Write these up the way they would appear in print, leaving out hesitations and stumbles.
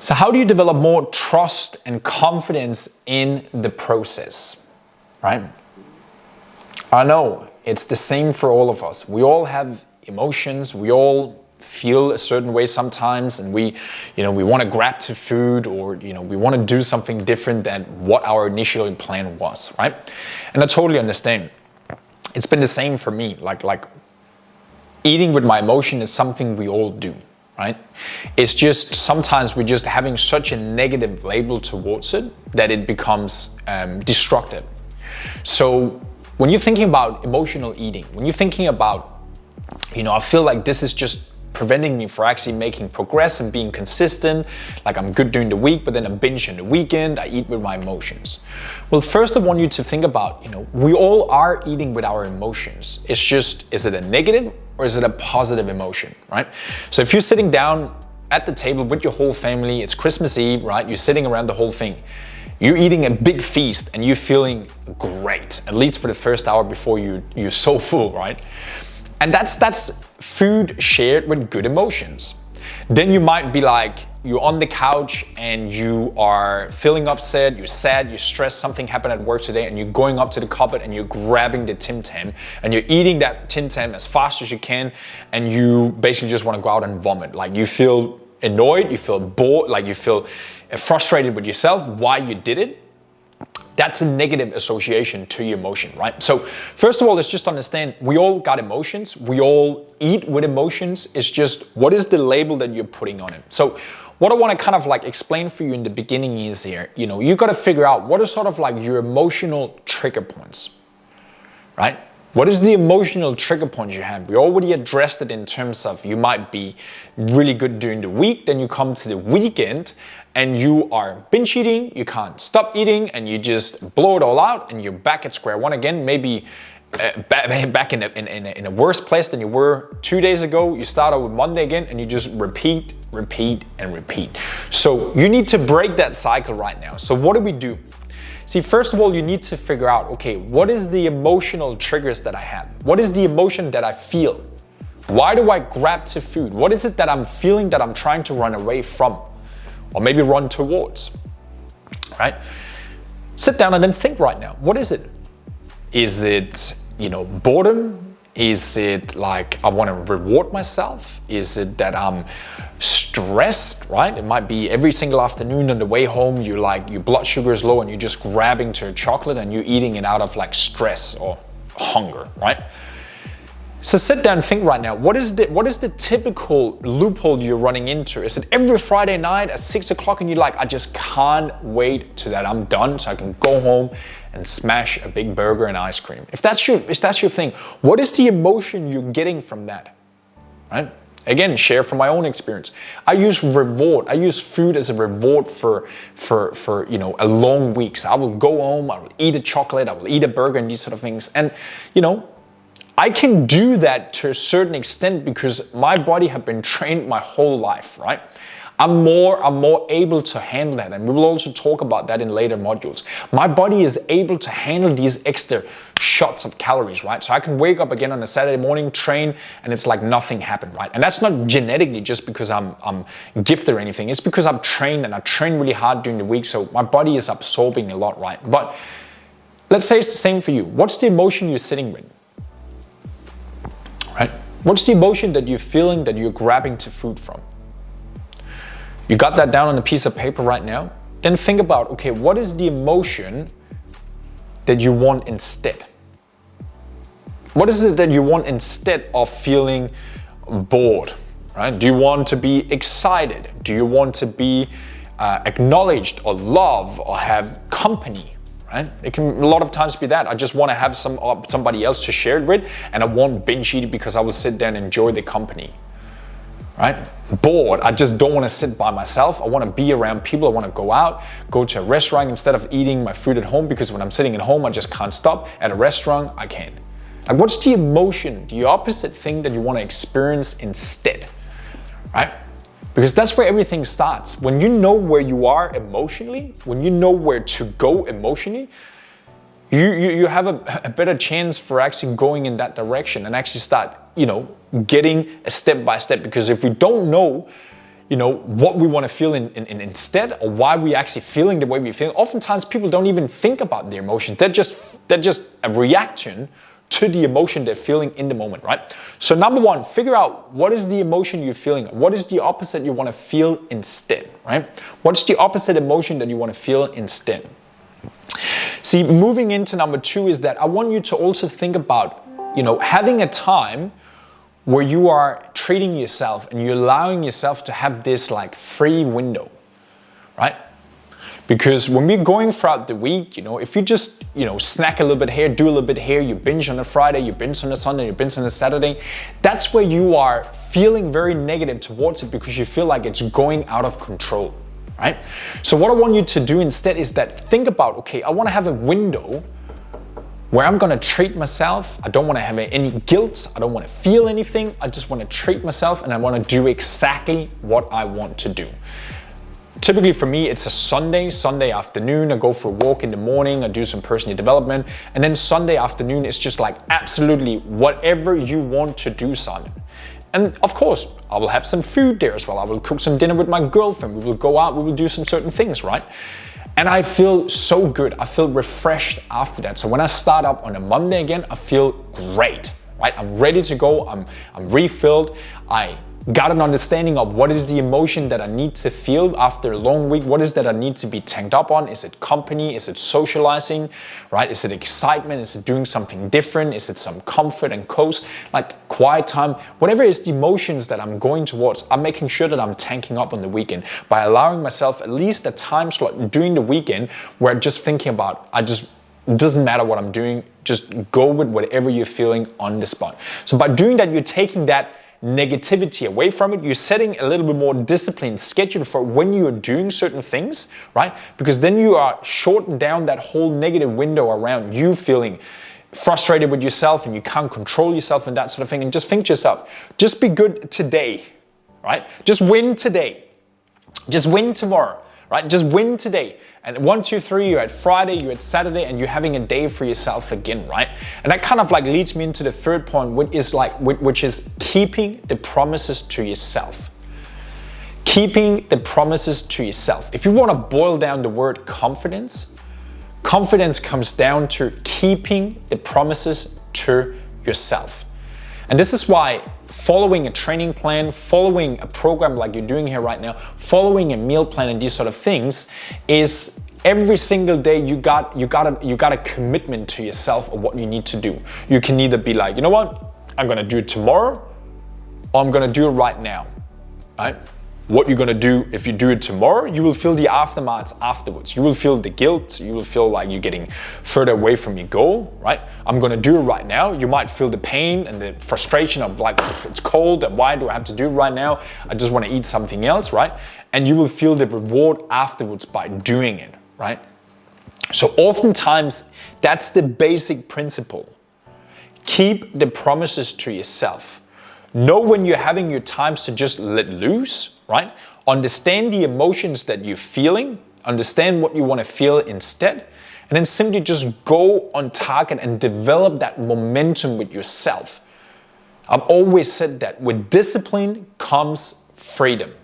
So how do you develop more trust and confidence in the process, right? I know it's the same for all of us. We all have emotions. We all feel a certain way sometimes, and we want to grab to food, or we want to do something different than what our initial plan was, right? And I totally understand. It's been the same for me. Like eating with my emotion is something we all do. Right? It's just sometimes we're just having such a negative label towards it that it becomes destructive. So when you're thinking about emotional eating, when you're thinking about, I feel like this is just preventing me from actually making progress and being consistent, like I'm good during the week, but then I binge on the weekend, I eat with my emotions. Well, first I want you to think about, we all are eating with our emotions. It's just, is it a negative or is it a positive emotion, right? So if you're sitting down at the table with your whole family, it's Christmas Eve, right? You're sitting around the whole thing. You're eating a big feast and you're feeling great, at least for the first hour before you're so full, right? And that's food shared with good emotions. Then you might be like, you're on the couch and you are feeling upset, you're sad, you're stressed, something happened at work today, and you're going up to the cupboard and you're grabbing the Tim Tam and you're eating that Tim Tam as fast as you can, and you basically just want to go out and vomit. Like you feel annoyed, you feel bored, like you feel frustrated with yourself why you did it. That's a negative association to your emotion, right? So first of all, let's just understand, we all got emotions. We all eat with emotions. It's just, what is the label that you're putting on it? So what I want to kind of like explain for you in the beginning is here, you got to figure out what are sort of like your emotional trigger points, right? What is the emotional trigger point you have? We already addressed it in terms of you might be really good during the week, then you come to the weekend and you are binge eating, you can't stop eating, and you just blow it all out and you're back at square one again, maybe back in a worse place than you were 2 days ago. You start out with Monday again and you just repeat. So you need to break that cycle right now. So what do we do? See, first of all, you need to figure out, okay, what is the emotional triggers that I have? What is the emotion that I feel? Why do I grab to food? What is it that I'm feeling that I'm trying to run away from? Or maybe run towards, right? Sit down and then think right now. What is it? Is it, boredom? Is it like I want to reward myself? Is it that I'm stressed, right? It might be every single afternoon on the way home, your blood sugar is low and you're just grabbing to a chocolate and you're eating it out of like stress or hunger, right? So sit down and think right now, what is the typical loophole you're running into? Is it every Friday night at 6 o'clock and you're like, I just can't wait till that I'm done so I can go home and smash a big burger and ice cream? If that's your thing, what is the emotion you're getting from that, right? Again, share from my own experience. I use reward. I use food as a reward for a long week. So I will go home, I will eat a chocolate, I will eat a burger and these sort of things. And I can do that to a certain extent because my body has been trained my whole life, right? I'm more able to handle that, and we will also talk about that in later modules. My body is able to handle these extra shots of calories, right? So I can wake up again on a Saturday morning, train, and it's like nothing happened, right? And that's not genetically just because I'm gifted or anything. It's because I've trained and I train really hard during the week, so my body is absorbing a lot, right? But let's say it's the same for you. What's the emotion you're sitting with? Right? What's the emotion that you're feeling that you're grabbing to food from? You got that down on a piece of paper right now? Then think about, okay, what is the emotion that you want instead? What is it that you want instead of feeling bored, right? Do you want to be excited? Do you want to be acknowledged or loved or have company? Right? It can a lot of times be that. I just want to have somebody else to share it with, and I won't binge eat because I will sit there and enjoy the company. Right? Bored. I just don't want to sit by myself. I want to be around people. I want to go out, go to a restaurant instead of eating my food at home, because when I'm sitting at home, I just can't stop. At a restaurant, I can't. Like, what's the emotion, the opposite thing that you want to experience instead? Right? Because that's where everything starts. When you know where you are emotionally, when you know where to go emotionally, you have a better chance for actually going in that direction and actually start, getting a step by step. Because if we don't know, what we want to feel in instead, or why we actually feeling the way we feel. Oftentimes people don't even think about their emotions. They're just a reaction to the emotion they're feeling in the moment, right? So number one, figure out what is the emotion you're feeling. What is the opposite you want to feel instead, right? What's the opposite emotion that you want to feel instead? See, moving into number two is that I want you to also think about, having a time where you are treating yourself and you're allowing yourself to have this like free window, right? Because when we're going throughout the week, if you just, snack a little bit here, do a little bit here, you binge on a Friday, you binge on a Sunday, you binge on a Saturday, that's where you are feeling very negative towards it because you feel like it's going out of control, right? So what I want you to do instead is that think about, okay, I want to have a window where I'm gonna treat myself. I don't wanna have any guilt. I don't wanna feel anything. I just wanna treat myself and I wanna do exactly what I want to do. Typically for me, it's a Sunday afternoon. I go for a walk in the morning, I do some personal development, and then Sunday afternoon is just like absolutely whatever you want to do, Simon. And of course, I will have some food there as well. I will cook some dinner with my girlfriend. We will go out, we will do some certain things, right? And I feel so good. I feel refreshed after that. So when I start up on a Monday again, I feel great, right? I'm ready to go. I'm refilled. I got an understanding of what is the emotion that I need to feel after a long week. What is that I need to be tanked up on? Is it company? Is it socializing, right? Is it excitement? Is it doing something different? Is it some comfort and coast, like quiet time? Whatever is the emotions that I'm going towards, I'm making sure that I'm tanking up on the weekend by allowing myself at least a time slot during the weekend where I'm just thinking about, it doesn't matter what I'm doing, just go with whatever you're feeling on the spot. So by doing that, you're taking that negativity away from it. You're setting a little bit more disciplined schedule for when you're doing certain things, right? Because then you are shortening down that whole negative window around you feeling frustrated with yourself and you can't control yourself and that sort of thing. And just think to yourself, just be good today, right? Just win today. Just win tomorrow, right? Just win today. And 1, 2, 3, you're at Friday, you're at Saturday, and you're having a day for yourself again, right? And that kind of like leads me into the third point, which is keeping the promises to yourself. Keeping the promises to yourself. If you want to boil down the word confidence, confidence comes down to keeping the promises to yourself. And this is why following a training plan, following a program like you're doing here right now, following a meal plan and these sort of things is every single day you got a commitment to yourself of what you need to do. You can either be like, you know what, I'm gonna do it tomorrow, or I'm gonna do it right now, right? What you're gonna do if you do it tomorrow, you will feel the aftermath afterwards. You will feel the guilt, you will feel like you're getting further away from your goal, right? I'm gonna do it right now. You might feel the pain and the frustration of like, it's cold and why do I have to do it right now? I just wanna eat something else, right? And you will feel the reward afterwards by doing it, right? So oftentimes, that's the basic principle. Keep the promises to yourself. Know when you're having your times to just let loose, right? Understand the emotions that you're feeling, understand what you want to feel instead, and then simply just go on target and develop that momentum with yourself. I've always said that with discipline comes freedom,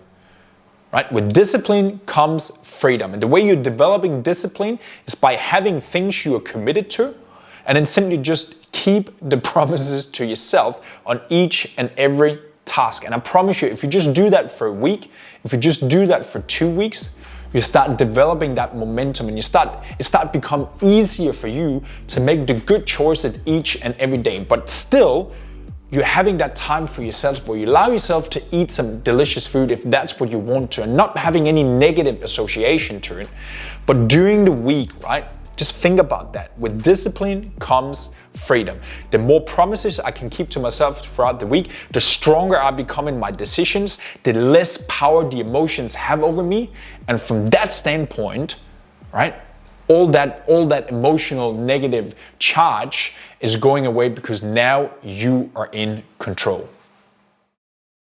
right? With discipline comes freedom. And the way you're developing discipline is by having things you are committed to, and then simply just keep the promises to yourself on each and every task. And I promise you, if you just do that for a week, if you just do that for 2 weeks, you start developing that momentum and it start become easier for you to make the good choices each and every day. But still, you're having that time for yourself where you allow yourself to eat some delicious food if that's what you want to, and not having any negative association to it. But during the week, right? Just think about that. With discipline comes freedom. The more promises I can keep to myself throughout the week, the stronger I become in my decisions, the less power the emotions have over me. And from that standpoint, right, all that emotional negative charge is going away because now you are in control.